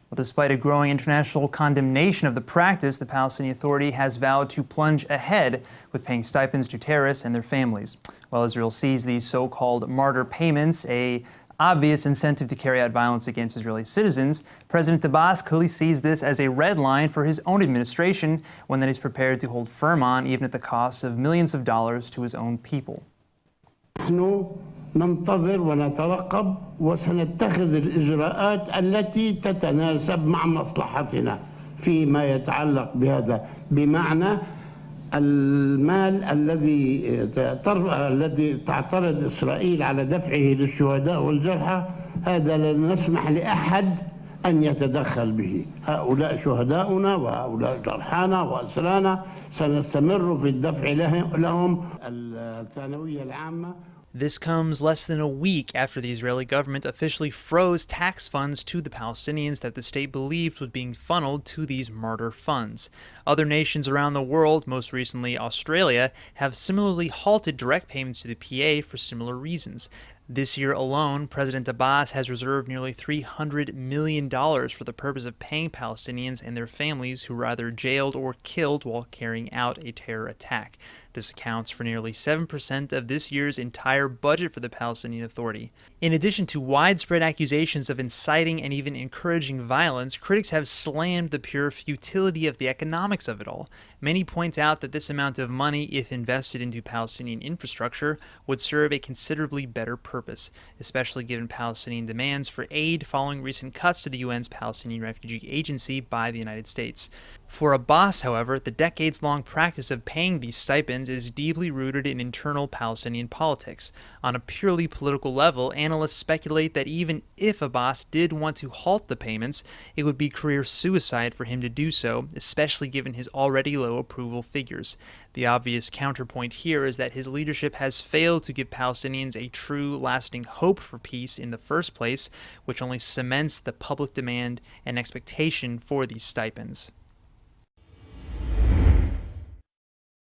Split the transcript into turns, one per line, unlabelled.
Well, despite a growing international condemnation of the practice, the Palestinian Authority has vowed to plunge ahead with paying stipends to terrorists and their families. While Israel sees these so-called martyr payments an obvious incentive to carry out violence against Israeli citizens, President Abbas clearly sees this as a red line for his own administration, one that he's prepared to hold firm on, even at the cost of millions of dollars to his own people.
ننتظر ونترقب وسنتخذ الإجراءات التي تتناسب مع مصلحتنا فيما يتعلق بهذا، بمعنى المال الذي تعترض إسرائيل على دفعه للشهداء والجرحى، هذا لن نسمح لأحد أن يتدخل به. هؤلاء شهداؤنا وهؤلاء جرحانا وأسرانا، سنستمر في الدفع لهم. الثانوية العامة.
This comes less than a week after the Israeli government officially froze tax funds to the Palestinians that the state believed was being funneled to these martyr funds. Other nations around the world, most recently Australia, have similarly halted direct payments to the PA for similar reasons. This year alone, President Abbas has reserved nearly $300 million for the purpose of paying Palestinians and their families who were either jailed or killed while carrying out a terror attack. This accounts for nearly 7% of this year's entire budget for the Palestinian Authority. In addition to widespread accusations of inciting and even encouraging violence, critics have slammed the pure futility of the economics of it all. Many point out that this amount of money, if invested into Palestinian infrastructure, would serve a considerably better purpose, especially given Palestinian demands for aid following recent cuts to the UN's Palestinian Refugee Agency by the United States. For Abbas, however, the decades-long practice of paying these stipends is deeply rooted in internal Palestinian politics. On a purely political level, analysts speculate that even if Abbas did want to halt the payments, it would be career suicide for him to do so, especially given his already low approval figures. The obvious counterpoint here is that his leadership has failed to give Palestinians a true, lasting hope for peace in the first place, which only cements the public demand and expectation for these stipends.